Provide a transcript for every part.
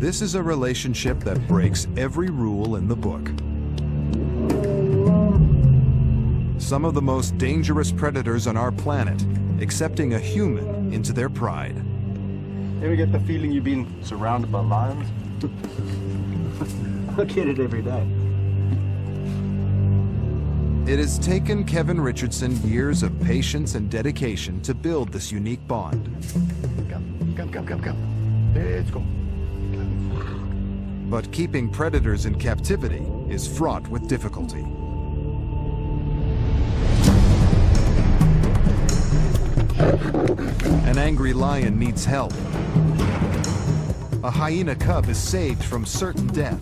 This is a relationship that breaks every rule in the book. Some of the most dangerous predators on our planet, accepting a human into their pride. Ever get the feeling you've been surrounded by lions? I get it every day. It has taken Kevin Richardson years of patience and dedication to build this unique bond. Come. Let's go. But keeping predators in captivity is fraught with difficulty. An angry lion needs help. A hyena cub is saved from certain death.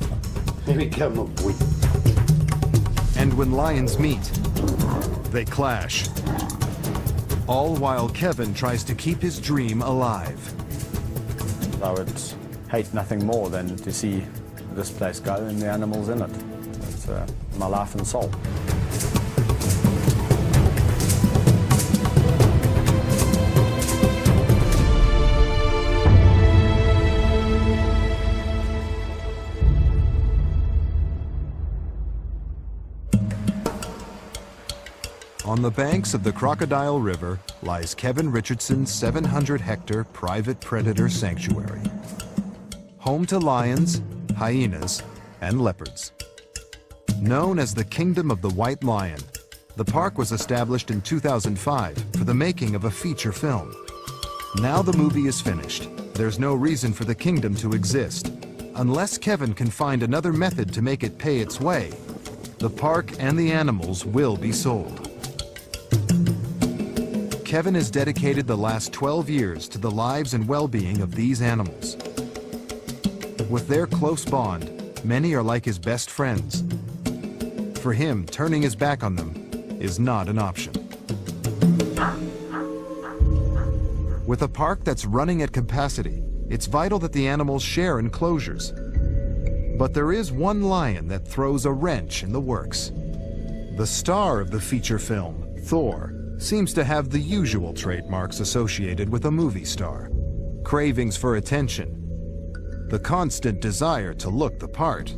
Here we come, my boy. And when lions meet, they clash. All while Kevin tries to keep his dream alive. I would hate nothing more than to see this place go and the animals in it. It's my life and soul. On the banks of the Crocodile River lies Kevin Richardson's 700-hectare private predator sanctuary. Home to lions, hyenas, and leopards. Known as the Kingdom of the White Lion, the park was established in 2005 for the making of a feature film. Now the movie is finished, there's no reason for the kingdom to exist. Unless Kevin can find another method to make it pay its way, the park and the animals will be sold. Kevin has dedicated the last 12 years to the lives and well-being of these animals. With their close bond, many are like his best friends. For him, turning his back on them is not an option. With a park that's running at capacity, it's vital that the animals share enclosures. But there is one lion that throws a wrench in the works. The star of the feature film, Thor, seems to have the usual trademarks associated with a movie star. Cravings for attention, the constant desire to look the part,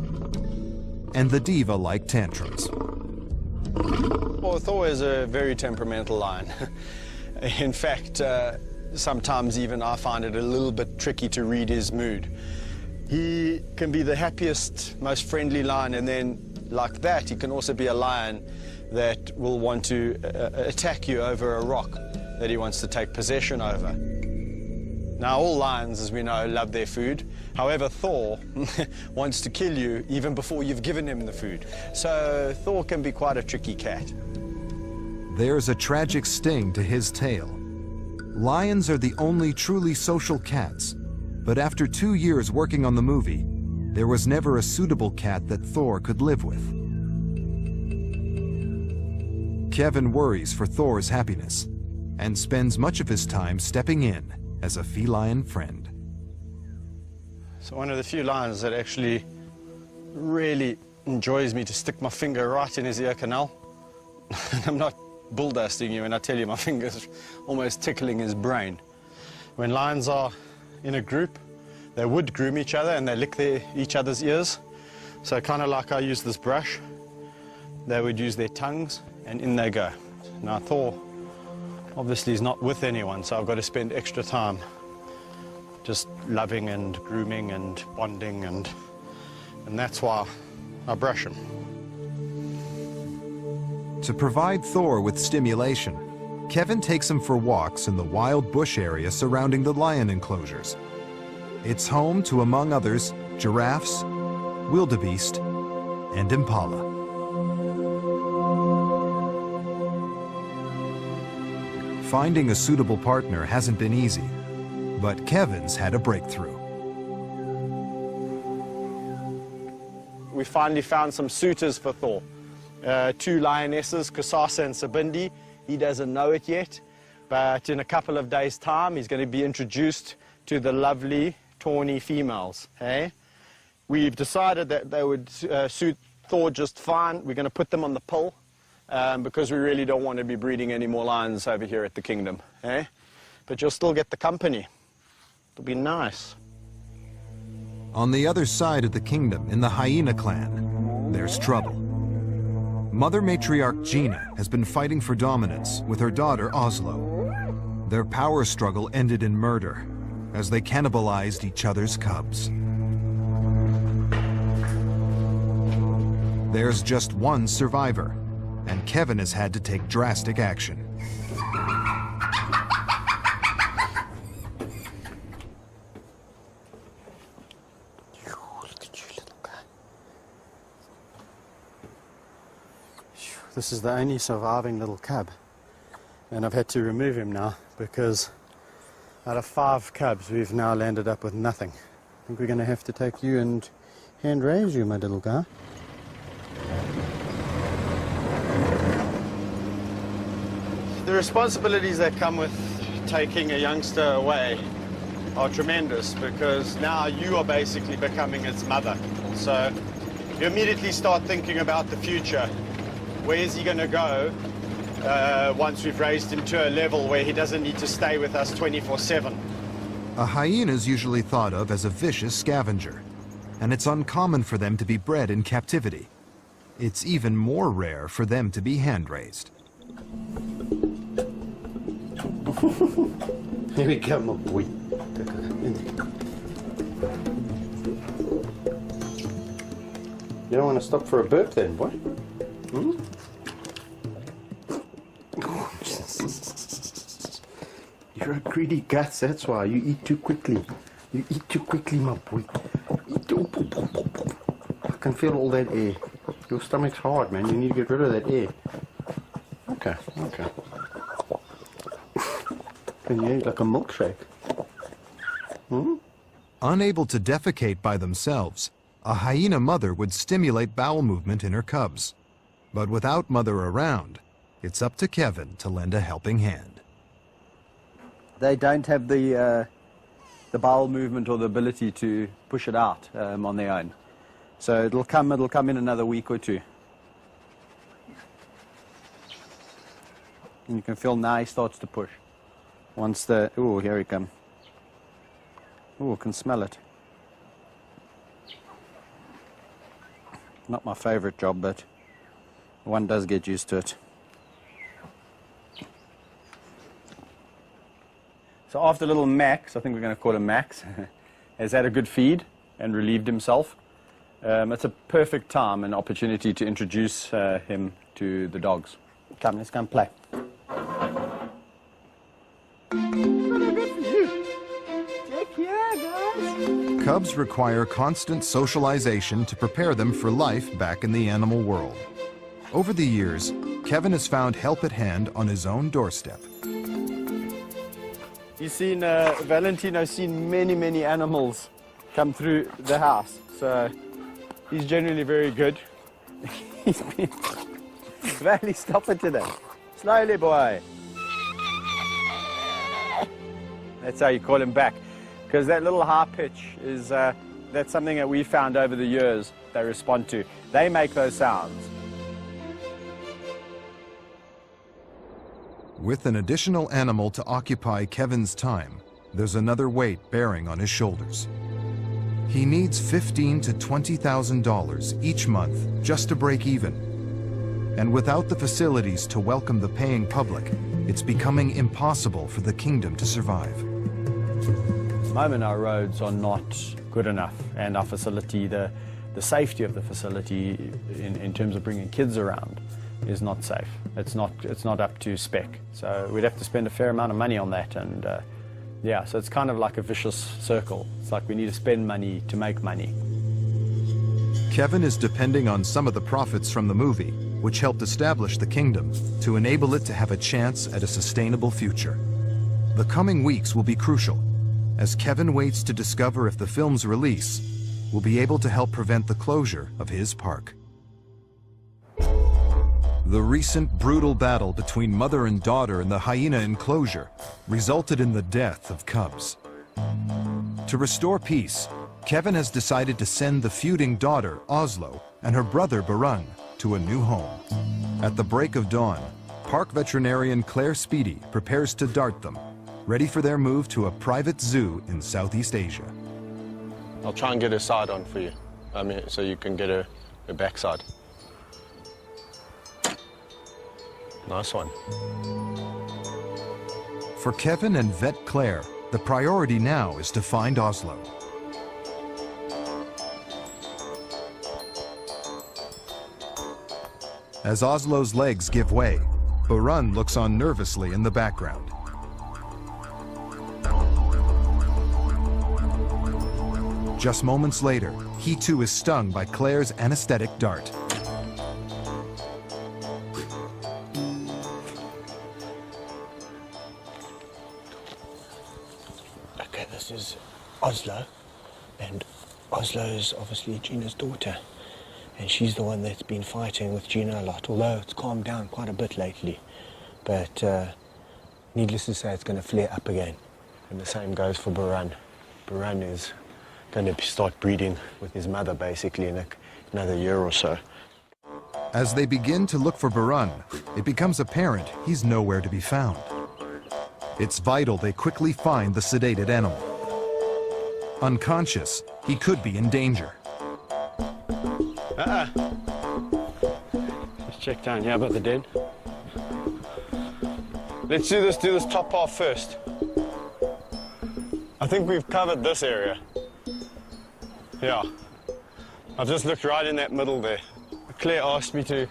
and the diva-like tantrums. Well, Thor is a very temperamental lion. In fact, sometimes even I find it a little bit tricky to read his mood. He can be the happiest, most friendly lion, and then like that, he can also be a lion that will want to attack you over a rock that he wants to take possession over. Now, all lions, as we know, love their food. However, Thor wants to kill you even before you've given him the food. So Thor can be quite a tricky cat. There's a tragic sting to his tale. Lions are the only truly social cats, but after 2 years working on the movie, there was never a suitable cat that Thor could live with. Kevin worries for Thor's happiness and spends much of his time stepping in as a feline friend. So one of the few lions that actually really enjoys me to stick my finger right in his ear canal. I'm not bull dusting you when I tell you my finger's almost tickling his brain. When lions are in a group, they would groom each other and they lick each other's ears. So kind of like I use this brush, they would use their tongues and in they go. Now Thor obviously is not with anyone, so I've got to spend extra time just loving and grooming and bonding, and that's why I brush him. To provide Thor with stimulation, Kevin takes him for walks in the wild bush area surrounding the lion enclosures. It's home to, among others, giraffes, wildebeest, and impala. Finding a suitable partner hasn't been easy, but Kevin's had a breakthrough. We finally found some suitors for Thor. 2 lionesses, Kusasa and Sabindi. He doesn't know it yet, but in a couple of days' time, he's going to be introduced to the lovely, tawny females. Hey? We've decided that they would suit Thor just fine. We're going to put them on the pill. Because we really don't want to be breeding any more lions over here at the kingdom, eh? But you'll still get the company. It'll be nice. On the other side of the kingdom, in the hyena clan, there's trouble. Mother matriarch Gina has been fighting for dominance with her daughter Oslo. Their power struggle ended in murder as they cannibalized each other's cubs. There's just one survivor, and Kevin has had to take drastic action. This is the only surviving little cub, and I've had to remove him now because out of 5 cubs we've now landed up with nothing. I think we're going to have to take you and hand raise you, my little guy. The responsibilities that come with taking a youngster away are tremendous because now you are basically becoming its mother. So you immediately start thinking about the future. Where is he going to go once we've raised him to a level where he doesn't need to stay with us 24/7? A hyena is usually thought of as a vicious scavenger, and it's uncommon for them to be bred in captivity. It's even more rare for them to be hand-raised. Here we go, my boy. You don't want to stop for a burp then, boy? Hmm? You're a greedy guts, that's why. You eat too quickly. You eat too quickly, my boy. I can feel all that air. Your stomach's hard, man. You need to get rid of that air. Okay, okay. Can you eat like a milkshake? Hmm? Unable to defecate by themselves, a hyena mother would stimulate bowel movement in her cubs. But without mother around, it's up to Kevin to lend a helping hand. They don't have the bowel movement or the ability to push it out on their own. So it'll come in another week or two. And you can feel now he starts to push. Once the, ooh, here he comes. Ooh, can smell it. Not my favorite job, but one does get used to it. So after little Max, I think we're going to call him Max, has had a good feed and relieved himself, it's a perfect time and opportunity to introduce him to the dogs. Come, let's go and play. Cubs require constant socialization to prepare them for life back in the animal world. Over the years, Kevin has found help at hand on his own doorstep. You've seen, Valentino's seen many animals come through the house, so he's generally very good. He's been... Valley, stop it today. Slowly, boy. That's how you call him back. Because that little high pitch is, that's something that we found over the years they respond to. They make those sounds. With an additional animal to occupy Kevin's time, there's another weight bearing on his shoulders. He needs $15,000 to $20,000 each month just to break even. And without the facilities to welcome the paying public, it's becoming impossible for the kingdom to survive. At the moment, our roads are not good enough, and our facility, the safety of the facility in terms of bringing kids around is not safe. It's not up to spec. So we'd have to spend a fair amount of money on that, and yeah, so it's kind of like a vicious circle. It's like we need to spend money to make money. Kevin is depending on some of the profits from the movie, which helped establish the kingdom, to enable it to have a chance at a sustainable future. The coming weeks will be crucial, as Kevin waits to discover if the film's release will be able to help prevent the closure of his park. The recent brutal battle between mother and daughter in the hyena enclosure resulted in the death of cubs. To restore peace, Kevin has decided to send the feuding daughter, Oslo, and her brother, Barung, to a new home. At the break of dawn, park veterinarian Claire Speedy prepares to dart them, ready for their move to a private zoo in Southeast Asia. I'll try and get her side on for you. I mean, so you can get her backside. Nice one. For Kevin and vet Claire, the priority now is to find Oslo. As Oslo's legs give way, Barun looks on nervously in the background. Just moments later, he too is stung by Claire's anesthetic dart. Okay, this is Oslo, and Oslo is obviously Gina's daughter, and she's the one that's been fighting with Gina a lot, although it's calmed down quite a bit lately. But needless to say, it's going to flare up again. And the same goes for Barun. Barun is going to start breeding with his mother basically in another year or so. As they begin to look for Barun, it becomes apparent he's nowhere to be found. It's vital they quickly find the sedated animal. Unconscious, he could be in danger. Let's check down here about the den. Let's do this top half first. I think we've covered this area. Yeah. I've just looked right in that middle there. Claire asked me to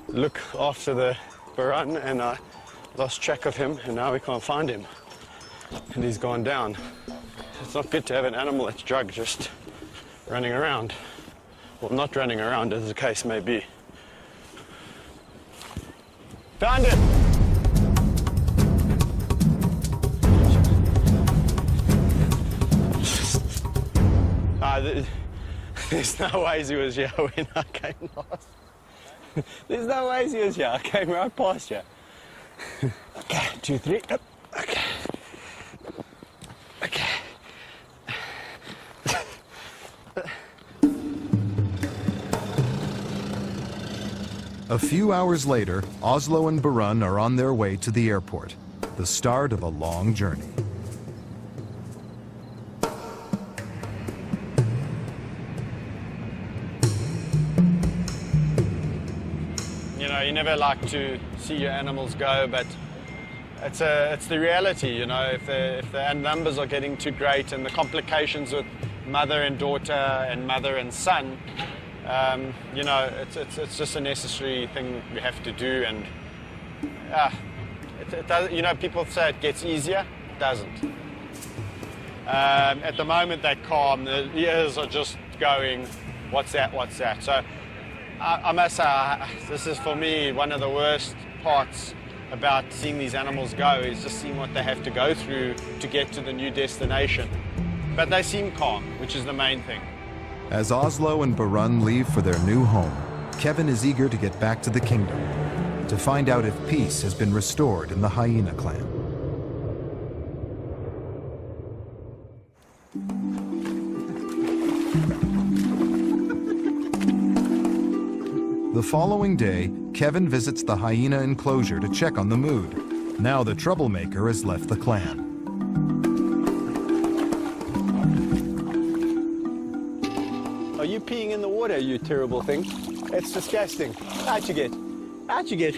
look after the Barun, and I lost track of him, and now we can't find him. And he's gone down. It's not good to have an animal that's drugged just running around. Well, not running around, as the case may be. Found him! There's no ways he was here when I came last. There's no ways he was here. I came right past you. Okay, 2, 3. Up. Okay. Okay. A few hours later, Oslo and Barun are on their way to the airport, the start of a long journey. You know, you never like to see your animals go, but it's the reality, you know. If the numbers are getting too great and the complications with mother and daughter and mother and son, you know, it's just a necessary thing we have to do. And it does, you know, people say it gets easier. It doesn't. At the moment they're calm. The ears are just going, what's that, what's that? So I must say, this is for me one of the worst parts about seeing these animals go, is just seeing what they have to go through to get to the new destination. But they seem calm, which is the main thing. As Oslo and Barun leave for their new home, Kevin is eager to get back to the kingdom, to find out if peace has been restored in the Hyena clan. The following day, Kevin visits the hyena enclosure to check on the mood. Now the troublemaker has left the clan. Are you peeing in the water, you terrible thing? It's disgusting. Out you get. Out you get.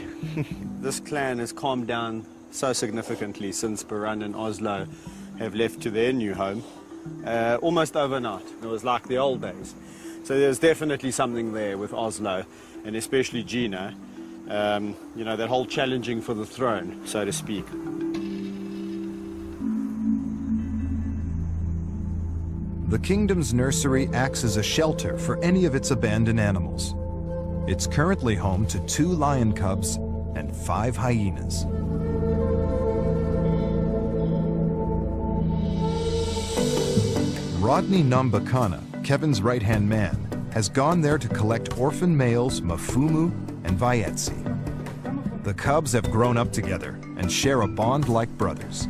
This clan has calmed down so significantly since Barun and Oslo have left to their new home. Almost overnight. It was like the old days. So there's definitely something there with Oslo, and especially Gina. You know, that whole challenging for the throne, so to speak. The kingdom's nursery acts as a shelter for any of its abandoned animals. It's currently home to 2 lion cubs and 5 hyenas. Rodney Nambakana, Kevin's right-hand man, has gone there to collect orphan males Mafumu and Vayetsi. The cubs have grown up together and share a bond like brothers.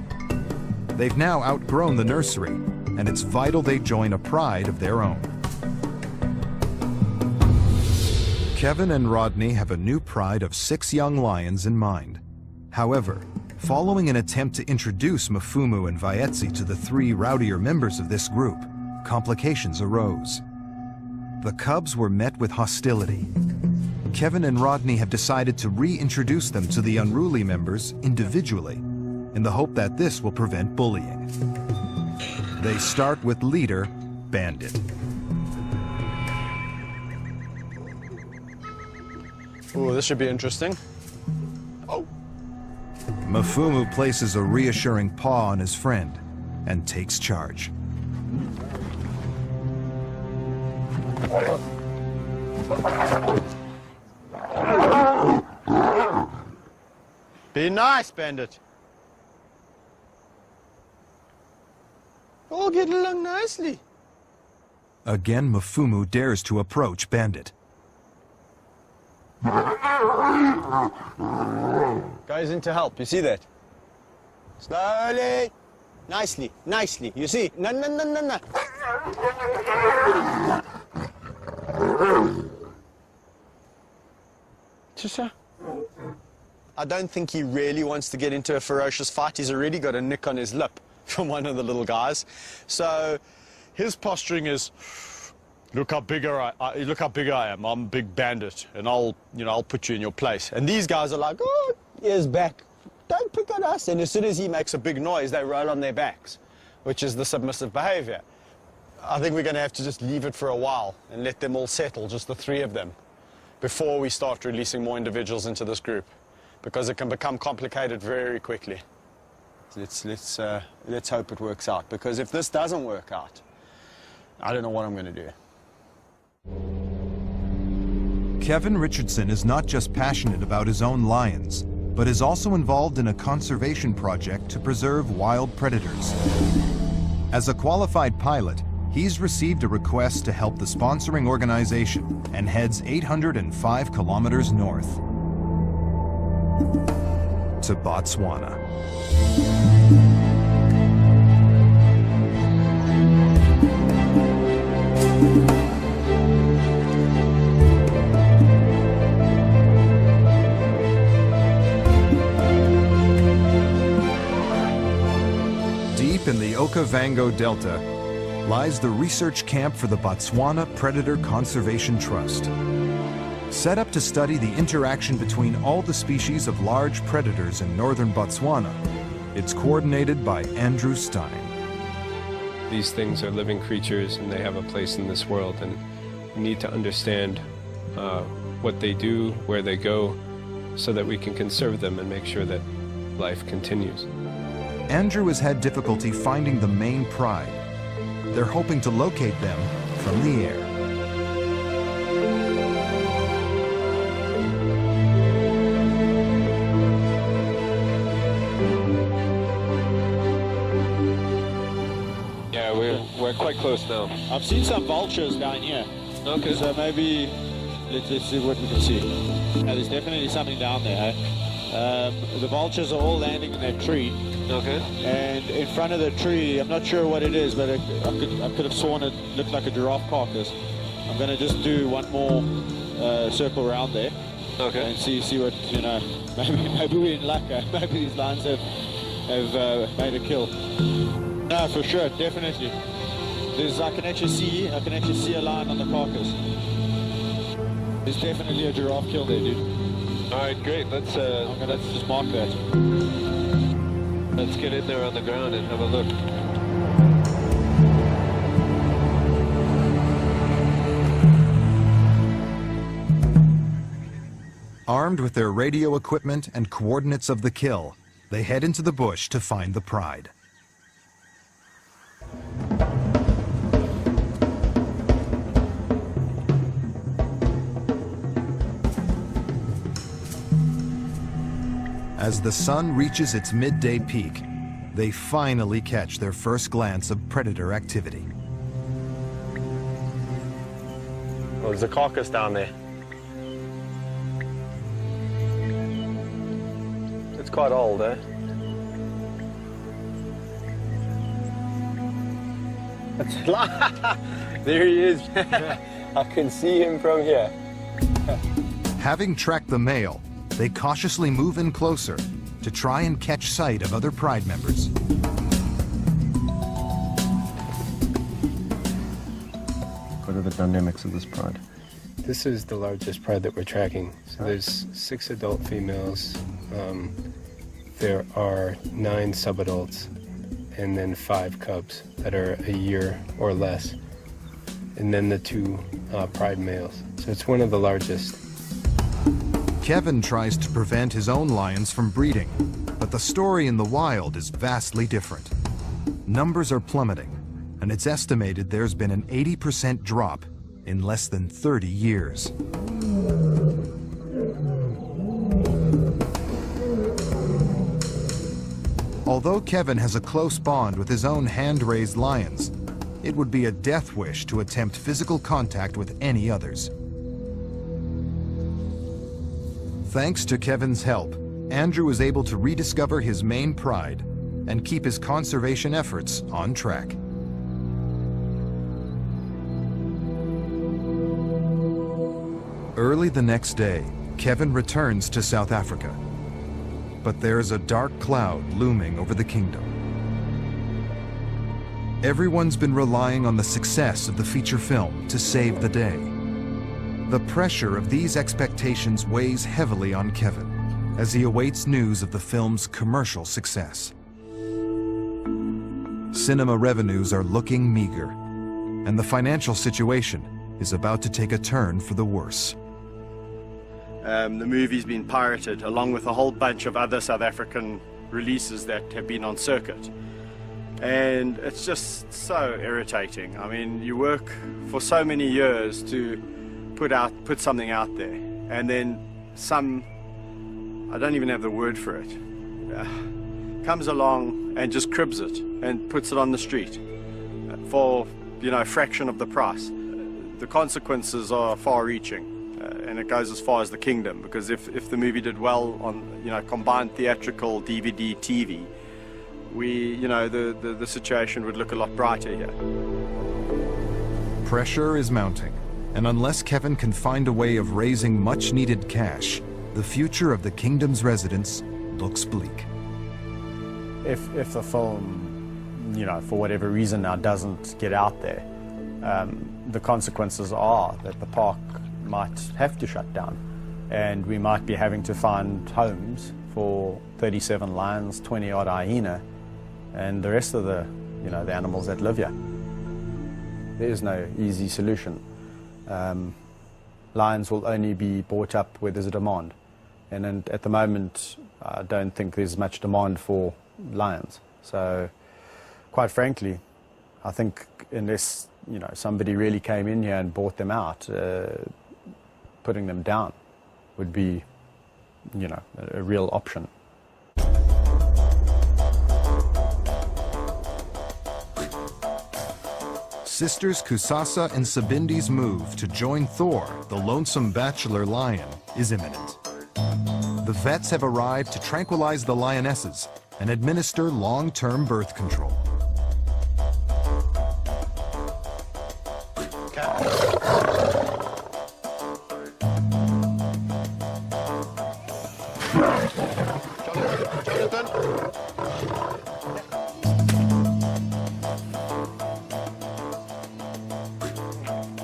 They've now outgrown the nursery, and it's vital they join a pride of their own. Kevin and Rodney have a new pride of 6 young lions in mind. However, following an attempt to introduce Mafumu and Vayetsi to the 3 rowdier members of this group, complications arose. The cubs were met with hostility. Kevin and Rodney have decided to reintroduce them to the unruly members individually, in the hope that this will prevent bullying. They start with leader, Bandit. Oh, this should be interesting. Mafumu places a reassuring paw on his friend and takes charge. Be nice, Bandit. All get along nicely. Again, Mafumu dares to approach Bandit. Goes in to help, you see that? Slowly. Nicely, nicely. You see? No, no, no, no, no. I don't think he really wants to get into a ferocious fight. He's already got a nick on his lip from one of the little guys. So his posturing is, look how big I am. I'm a big bandit, and I'll put you in your place. And these guys are like, oh, ears back. Don't pick on us. And as soon as he makes a big noise, they roll on their backs, which is the submissive behavior. I think we're going to have to just leave it for a while and let them all settle, just the three of them, before we start releasing more individuals into this group, because it can become complicated very quickly. Let's hope it works out, because if this doesn't work out, I don't know what I'm going to do. Kevin Richardson is not just passionate about his own lions, but is also involved in a conservation project to preserve wild predators. As a qualified pilot, he's received a request to help the sponsoring organization and heads 805 kilometers north to Botswana. Deep in the Okavango Delta lies the research camp for the Botswana Predator Conservation Trust. Set up to study the interaction between all the species of large predators in northern Botswana, it's coordinated by Andrew Stein. These things are living creatures and they have a place in this world, and we need to understand what they do, where they go, so that we can conserve them and make sure that life continues. Andrew has had difficulty finding the main pride. They're hoping to locate them from the air. Yeah, we're quite close now. I've seen some vultures down here. Okay. So maybe let's see what we can see. Now, there's definitely something down there. The vultures are all landing in that tree. Okay. And in front of the tree, I'm not sure what it is, but I could have sworn it looked like a giraffe carcass. I'm going to just do one more circle around there. Okay. And see what, you know, maybe we're in luck. Maybe these lions have made a kill. No, for sure, definitely. I can actually see a lion on the carcass. There's definitely a giraffe kill there, dude. All right, great. Let's just mark that. Let's get in there on the ground and have a look. Armed with their radio equipment and coordinates of the kill, they head into the bush to find the pride. As the sun reaches its midday peak, they finally catch their first glance of predator activity. Well, there's a carcass down there. It's quite old, eh? There he is. I can see him from here. Having tracked the male, they cautiously move in closer to try and catch sight of other pride members. the dynamics of this pride? This is the largest pride that we're tracking. So there's 6 adult females, there are 9 subadults, and then 5 cubs that are a year or less, and then the 2 pride males. So it's one of the largest. Kevin tries to prevent his own lions from breeding, but the story in the wild is vastly different. Numbers are plummeting, and it's estimated there's been an 80% drop in less than 30 years. Although Kevin has a close bond with his own hand-raised lions, it would be a death wish to attempt physical contact with any others. Thanks to Kevin's help, Andrew is able to rediscover his main pride and keep his conservation efforts on track. Early the next day, Kevin returns to South Africa. But there's a dark cloud looming over the kingdom. Everyone's been relying on the success of the feature film to save the day. The pressure of these expectations weighs heavily on Kevin as he awaits news of the film's commercial success. Cinema revenues are looking meager, and the financial situation is about to take a turn for the worse. The movie's been pirated along with a whole bunch of other South African releases that have been on circuit. And it's just so irritating. I mean, you work for so many years to put something out there, and then some, I don't even have the word for it, comes along and just cribs it and puts it on the street for, you know, a fraction of the price. The consequences are far-reaching. And it goes as far as the kingdom, because if the movie did well on, you know, combined theatrical, DVD, TV, the situation would look a lot brighter here. Pressure is mounting, and unless Kevin can find a way of raising much-needed cash, the future of the kingdom's residents looks bleak. If the film, you know, for whatever reason now doesn't get out there, the consequences are that the park might have to shut down, and we might be having to find homes for 37 lions, 20-odd hyena, and the rest of the animals that live here. There is no easy solution. Lions will only be bought up where there's a demand, and at the moment I don't think there's much demand for lions. So quite frankly, I think unless somebody really came in here and bought them out, putting them down would be, a real option. Sisters Kusasa and Sabindi's move to join Thor, the lonesome bachelor lion, is imminent. The vets have arrived to tranquilize the lionesses and administer long-term birth control.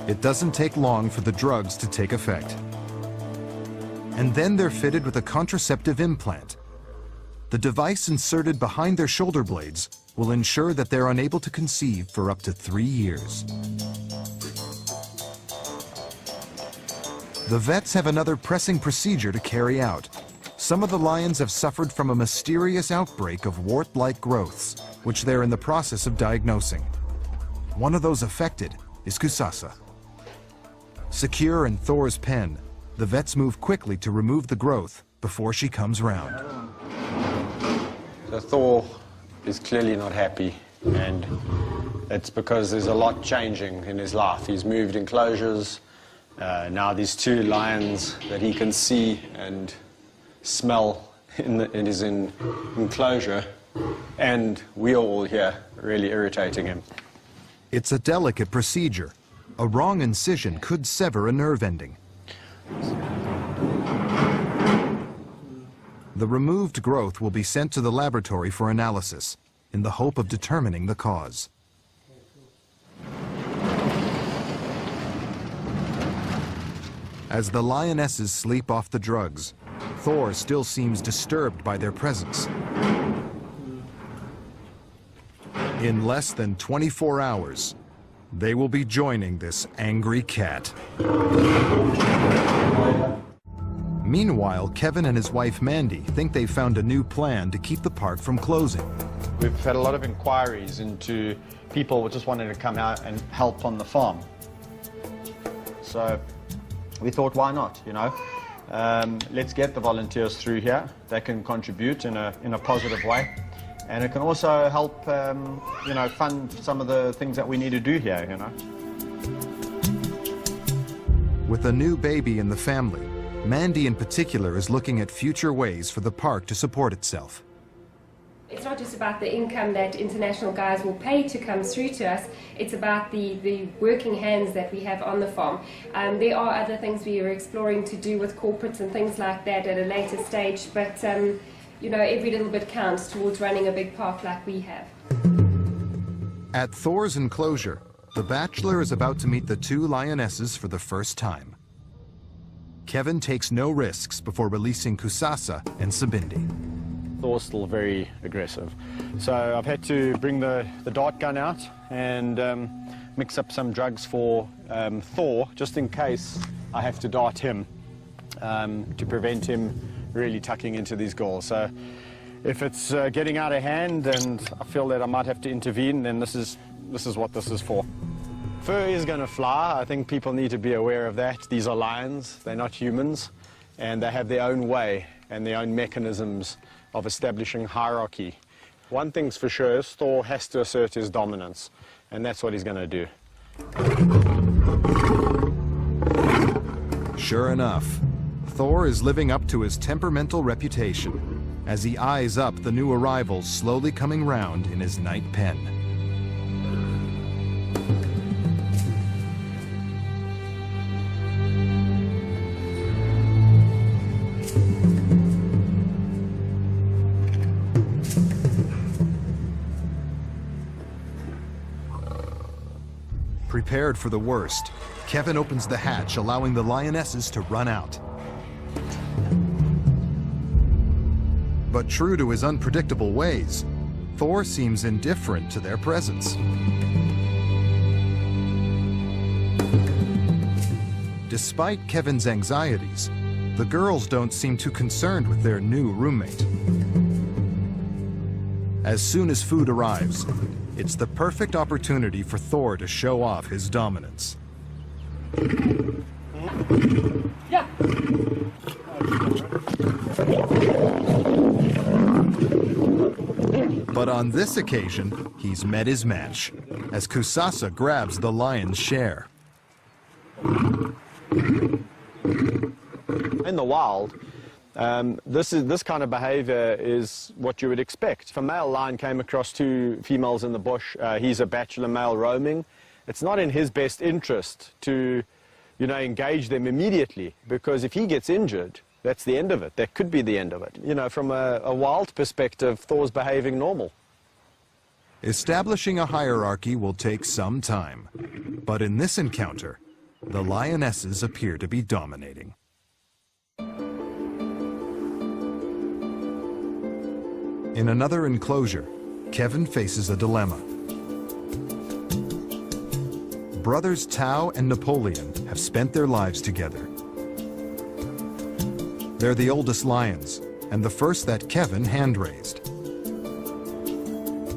It doesn't take long for the drugs to take effect. And then they're fitted with a contraceptive implant. The device inserted behind their shoulder blades will ensure that they're unable to conceive for up to 3 years. The vets have another pressing procedure to carry out. Some of the lions have suffered from a mysterious outbreak of wart-like growths, which they're in the process of diagnosing. One of those affected is Kusasa. Secure in Thor's pen, the vets move quickly to remove the growth before she comes round. So Thor is clearly not happy, and it's because there's a lot changing in his life. He's moved enclosures. Now there's 2 lions that he can see and smell in his enclosure, and we are all here really irritating him. It's a delicate procedure. A wrong incision could sever a nerve ending. The removed growth will be sent to the laboratory for analysis in the hope of determining the cause. As the lionesses sleep off the drugs, Thor still seems disturbed by their presence. In less than 24 hours, they will be joining this angry cat. Meanwhile, Kevin and his wife Mandy think they've found a new plan to keep the park from closing. We've had a lot of inquiries into people just wanting to come out and help on the farm. So we thought, why not, you know? Let's get the volunteers through here. They can contribute in a positive way. And it can also help, you know, fund some of the things that we need to do here, you know. With a new baby in the family, Mandy in particular is looking at future ways for the park to support itself. It's not just about the income that international guys will pay to come through to us, it's about the working hands that we have on the farm. There are other things we are exploring to do with corporates and things like that at a later stage, but you know, every little bit counts towards running a big park like we have. At Thor's enclosure, the bachelor is about to meet the two lionesses for the first time. Kevin takes no risks before releasing Kusasa and Sabindi. Thor's still very aggressive. So I've had to bring the dart gun out and mix up some drugs for Thor, just in case I have to dart him to prevent him really tucking into these goals. So if it's getting out of hand and I feel that I might have to intervene, then this is what this is for. Fur is going to fly. I think people need to be aware of that. These are lions, they're not humans, and they have their own way and their own mechanisms of establishing hierarchy. One thing's for sure is Thor has to assert his dominance, and that's what he's going to do. Sure enough, Thor is living up to his temperamental reputation as he eyes up the new arrivals slowly coming round in his night pen. Prepared for the worst, Kevin opens the hatch, allowing the lionesses to run out. But true to his unpredictable ways, Thor seems indifferent to their presence. Despite Kevin's anxieties, the girls don't seem too concerned with their new roommate. As soon as food arrives, it's the perfect opportunity for Thor to show off his dominance. Yeah. But on this occasion, he's met his match, as Kusasa grabs the lion's share. In the wild, this kind of behavior is what you would expect. If a male lion came across two females in the bush, he's a bachelor male roaming. It's not in his best interest to, you know, engage them immediately, because if he gets injured, that's the end of it. That could be the end of it. You know, from a wild perspective, Thor's behaving normal. Establishing a hierarchy will take some time, but in this encounter, the lionesses appear to be dominating. In another enclosure, Kevin faces a dilemma. Brothers Tao and Napoleon have spent their lives together. They're the oldest lions, and the first that Kevin hand-raised.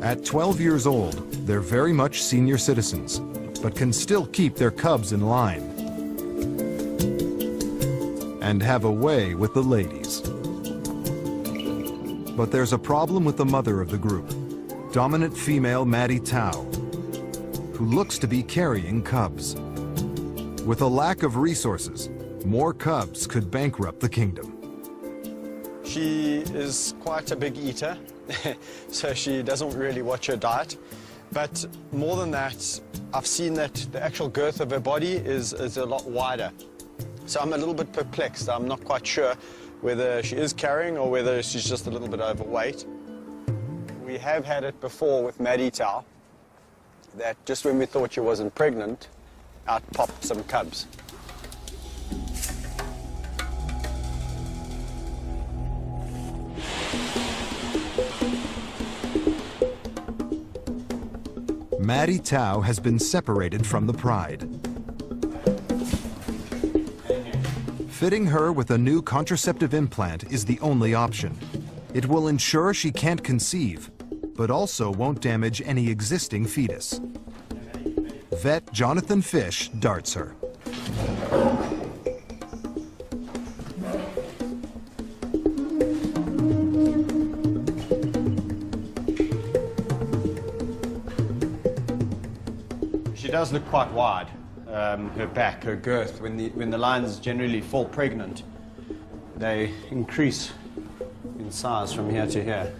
At 12 years old, they're very much senior citizens, but can still keep their cubs in line and have a way with the ladies. But there's a problem with the mother of the group, dominant female Maddie Tao, who looks to be carrying cubs. With a lack of resources, more cubs could bankrupt the kingdom. She is quite a big eater, so she doesn't really watch her diet. But more than that, I've seen that the actual girth of her body is a lot wider. So I'm a little bit perplexed. I'm not quite sure whether she is carrying or whether she's just a little bit overweight. We have had it before with Maddie Tao, that just when we thought she wasn't pregnant, out popped some cubs. Maddie Tao has been separated from the pride. Fitting her with a new contraceptive implant is the only option. It will ensure she can't conceive, but also won't damage any existing fetus. Vet Jonathan Fish darts her. She does look quite wide, her back, her girth. When the lions generally fall pregnant, they increase in size from here to here.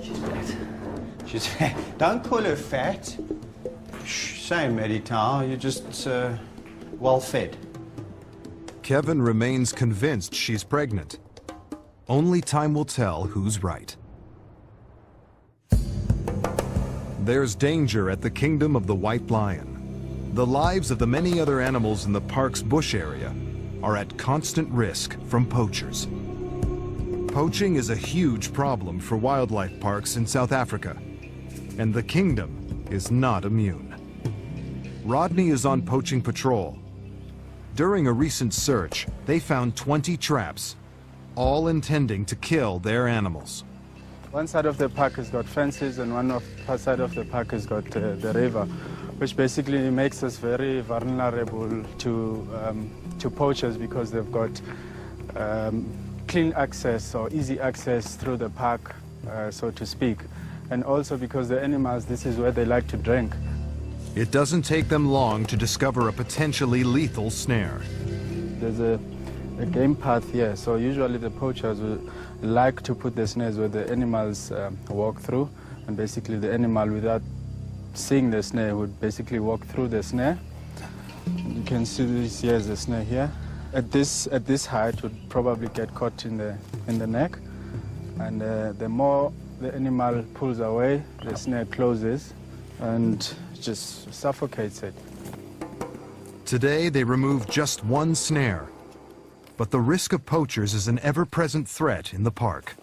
She's fat. She's fat. Don't call her fat. Shame, Maddie Tao. You're just well fed. Kevin remains convinced she's pregnant. Only time will tell who's right. There's danger at the kingdom of the white lion. The lives of the many other animals in the park's bush area are at constant risk from poachers. Poaching is a huge problem for wildlife parks in South Africa, and the kingdom is not immune. Rodney is on poaching patrol. During a recent search, they found 20 traps, all intending to kill their animals. One side of the park has got fences and one side of the park has got the river, which basically makes us very vulnerable to poachers because they've got clean access or easy access through the park, so to speak. And also because the animals, this is where they like to drink. It doesn't take them long to discover a potentially lethal snare. There's a game path here, so usually the poachers will like to put the snares where the animals walk through, and basically the animal, without seeing the snare, would basically walk through the snare. You can see this, here's the snare here. At this height, would probably get caught in the neck, and the more the animal pulls away, the snare closes and just suffocates it. Today they remove just one snare, but the risk of poachers is an ever-present threat in the park.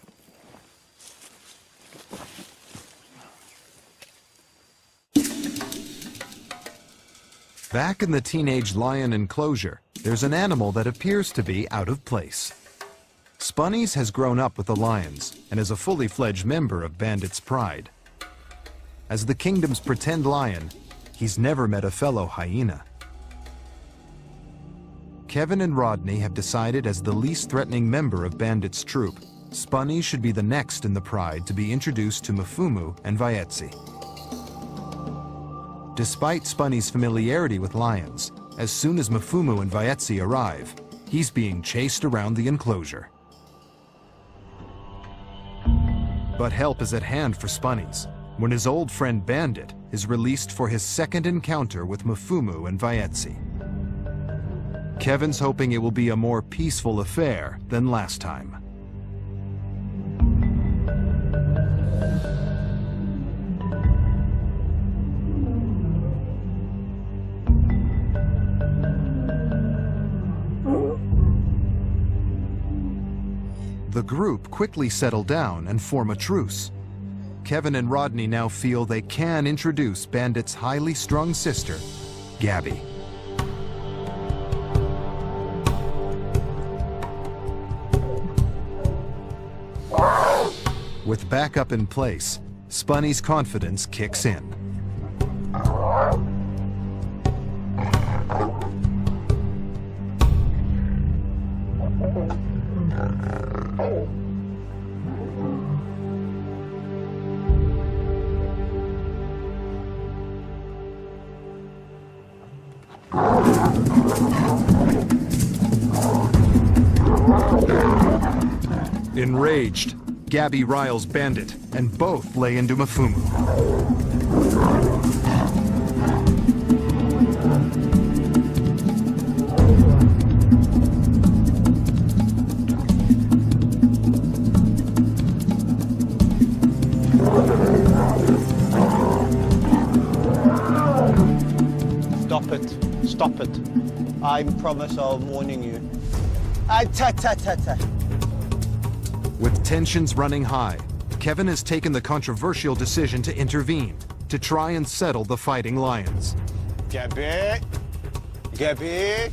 Back in the teenage lion enclosure, there's an animal that appears to be out of place. Spunnies has grown up with the lions and is a fully fledged member of Bandit's Pride. As the kingdom's pretend lion, he's never met a fellow hyena. Kevin and Rodney have decided, as the least threatening member of Bandit's troop, Spunny should be the next in the Pride to be introduced to Mfumu and Vaetsi. Despite Spunny's familiarity with lions, as soon as Mfumu and Vaetsi arrive, he's being chased around the enclosure. But help is at hand for Spunnies when his old friend Bandit is released for his second encounter with Mfumu and Vaetsi. Kevin's hoping it will be a more peaceful affair than last time. The group quickly settle down and form a truce. Kevin and Rodney now feel they can introduce Bandit's highly strung sister, Gabby. With backup in place, Spunny's confidence kicks in. Enraged, Gabby riles Bandit, and both lay into Mfumu. Stop it. Stop it. I promise I'll warning you. With tensions running high, Kevin has taken the controversial decision to intervene, to try and settle the fighting lions. Gabby. Gabby.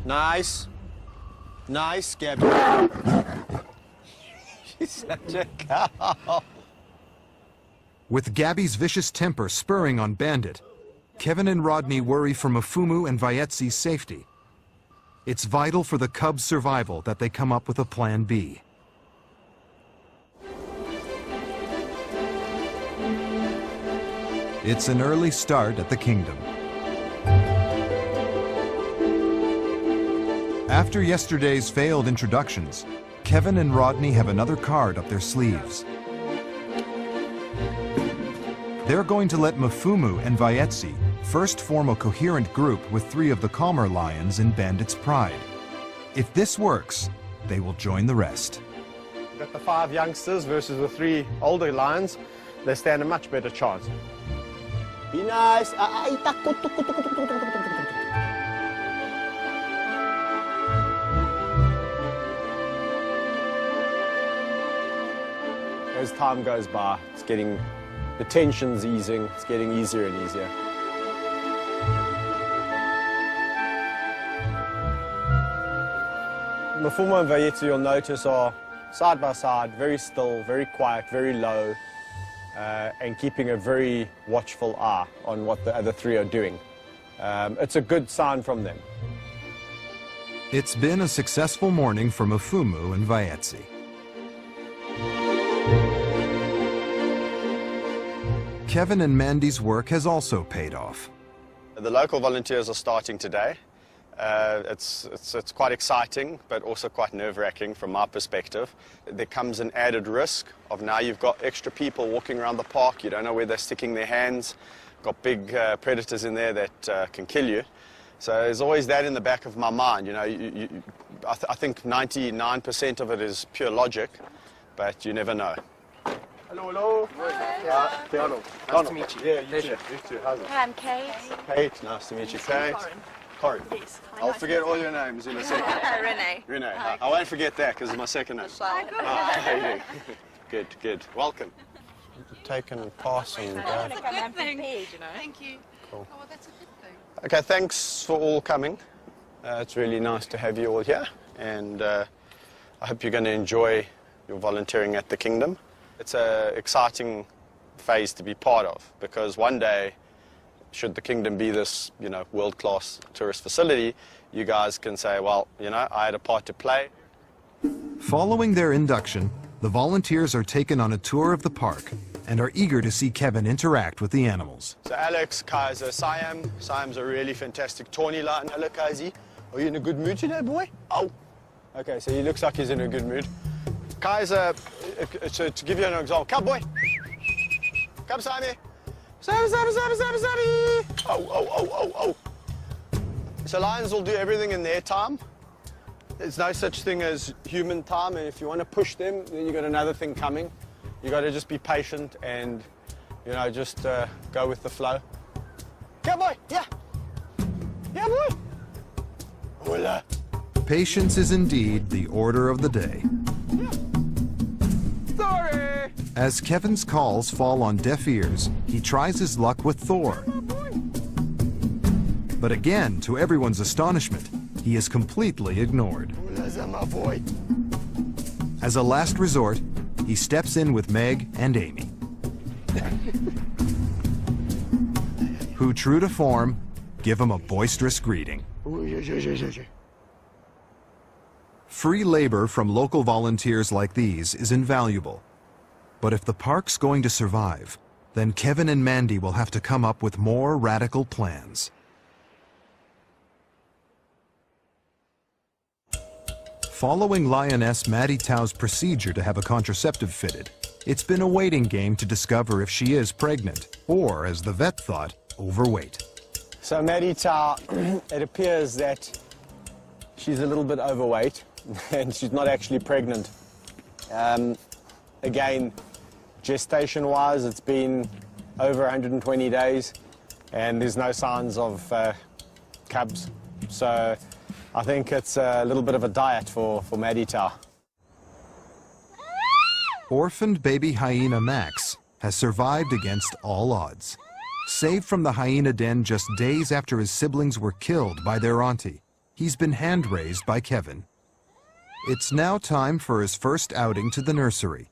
Nice. Nice, Gabby. She's such a cow. With Gabby's vicious temper spurring on Bandit, Kevin and Rodney worry for Mfumu and Vayetsi's safety. It's vital for the cubs' survival that they come up with a plan B. It's an early start at the kingdom. After yesterday's failed introductions, Kevin and Rodney have another card up their sleeves. They're going to let Mfumu and Vayetsi first form a coherent group with 3 of the calmer lions in Bandit's pride. If this works, they will join the rest. Got the 5 youngsters versus the 3 older lions. They stand a much better chance. Be nice. As time goes by, the tension's easing, it's getting easier and easier. Mfumu and Vayetsi, you'll notice, are side by side, very still, very quiet, very low, and keeping a very watchful eye on what the other 3 are doing. It's a good sign from them. It's been a successful morning for Mfumu and Vayetsi. Kevin and Mandy's work has also paid off. The local volunteers are starting today. It's quite exciting, but also quite nerve-wracking from my perspective. There comes an added risk of now you've got extra people walking around the park. You don't know where they're sticking their hands. Got big predators in there that can kill you. So there's always that in the back of my mind. You know, I think 99% of it is pure logic, but you never know. Hello, hello. Hello. Nice to meet you. Yeah, you too. You too. How's it? Hi, I'm Kate. Kate, nice to meet you, Kate. Corin. Yes. I'll forget all your names in a second. Renee. Renee. I won't forget that because it's my second name. How you doing? Good, good. Welcome. Take and pass and go. Thank you. Cool. Oh, well, that's a good thing. Okay, thanks for all coming. It's really nice to have you all here, and I hope you're going to enjoy your volunteering at the Kingdom. It's an exciting phase to be part of, because one day, should the Kingdom be this, you know, world-class tourist facility, you guys can say, well, you know, I had a part to play. Following their induction, the volunteers are taken on a tour of the park and are eager to see Kevin interact with the animals. So Alex, Kaiser, Siam. Siam's a really fantastic tawny lion. Hello, Kaisi. Are you in a good mood today, boy? Oh. Okay, so he looks like he's in a good mood. Kaiser, so to give you an example, come, boy. Come, Simon. Sammy. Oh. So lions will do everything in their time. There's no such thing as human time, and if you want to push them, then you've got another thing coming. You've got to just be patient and, you know, just go with the flow. Come, boy. Yeah. Yeah, boy. Hola. Patience is indeed the order of the day. Sorry. As Kevin's calls fall on deaf ears, he tries his luck with Thor. But again, to everyone's astonishment, he is completely ignored. As a last resort, he steps in with Meg and Amy, who, true to form, give him a boisterous greeting. Free labor from local volunteers like these is invaluable. But if the park's going to survive, then Kevin and Mandy will have to come up with more radical plans. Following Lioness Maddie Tao's procedure to have a contraceptive fitted, it's been a waiting game to discover if she is pregnant, or, as the vet thought, overweight. So Maddie Tao, it appears that she's a little bit overweight, and she's not actually pregnant. Again, gestation-wise, it's been over 120 days, and there's no signs of cubs. So I think it's a little bit of a diet for Maddie Tao. Orphaned baby hyena Max has survived against all odds. Saved from the hyena den just days after his siblings were killed by their auntie, he's been hand-raised by Kevin. It's now time for his first outing to the nursery.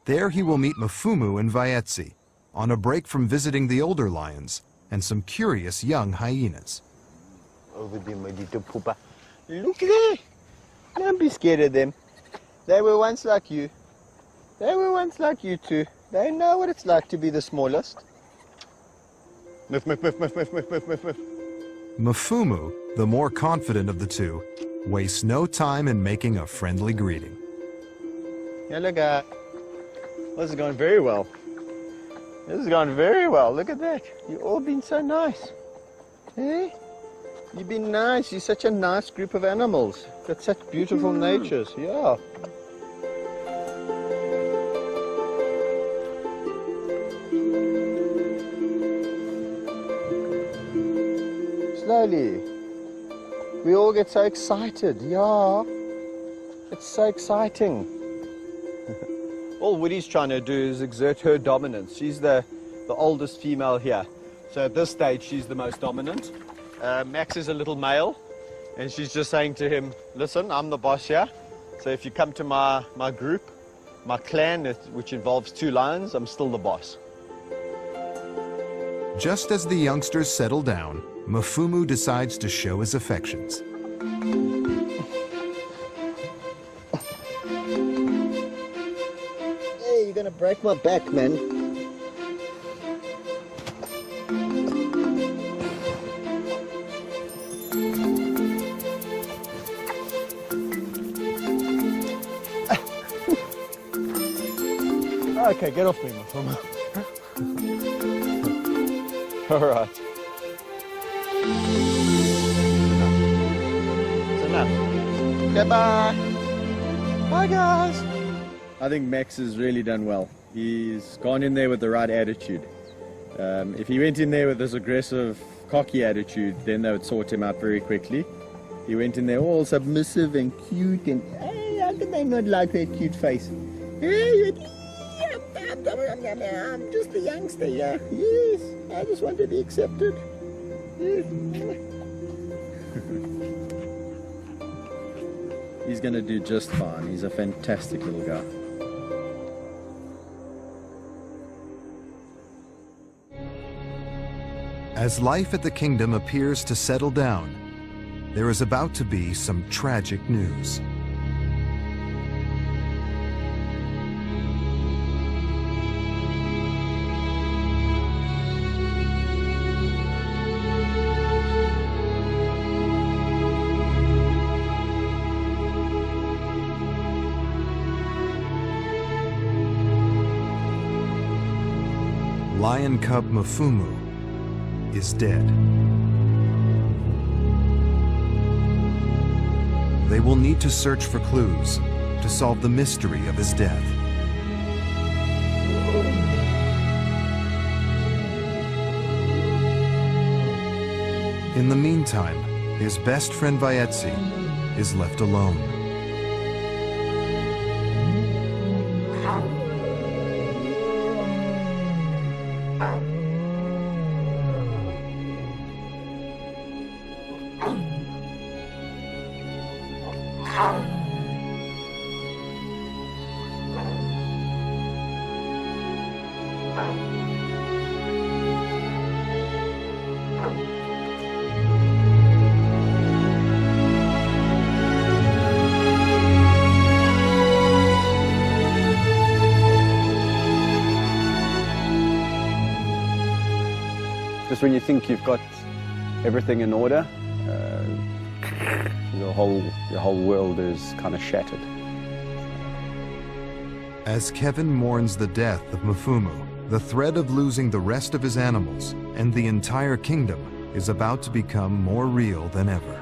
There he will meet Mfumu and Vaetsi, on a break from visiting the older lions and some curious young hyenas. Over there, my little pooper. Look there! Don't be scared of them. They were once like you. They were once like you too. They know what it's like to be the smallest. Miff, miff, miff, miff, miff, miff, miff, miff, miff. Mfumu, the more confident of the two, wastes no time in making a friendly greeting. Hello, guy. This is going very well. This is going very well. Look at that. You've all been so nice. Hey? You've been nice. You're such a nice group of animals. Got such beautiful natures. Yeah. Slowly. We all get so excited. Yeah. It's so exciting. All Woody's trying to do is exert her dominance. She's the oldest female here. So at this stage, she's the most dominant. Max is a little male, and she's just saying to him, listen, I'm the boss here. So if you come to my group, my clan, which involves 2 lions, I'm still the boss. Just as the youngsters settle down, Mfumu decides to show his affections. Hey, you're gonna break my back, man. Okay, get off me, Mfumu. All right. It's enough. Goodbye. Bye, guys. I think Max has really done well. He's gone in there with the right attitude. If he went in there with this aggressive, cocky attitude, then they would sort him out very quickly. He went in there all submissive and cute, and hey, how can they not like that cute face? Hey, I'm just a youngster, yeah. Yes, I just want to be accepted. Yes. He's going to do just fine. He's a fantastic little guy. As life at the kingdom appears to settle down, there is about to be some tragic news. Lion cub Mfumu is dead. They will need to search for clues to solve the mystery of his death. In the meantime, his best friend Vaetsi is left alone. Just when you think you've got everything in order, your whole world is kind of shattered. As Kevin mourns the death of Mfumu, the threat of losing the rest of his animals and the entire kingdom is about to become more real than ever.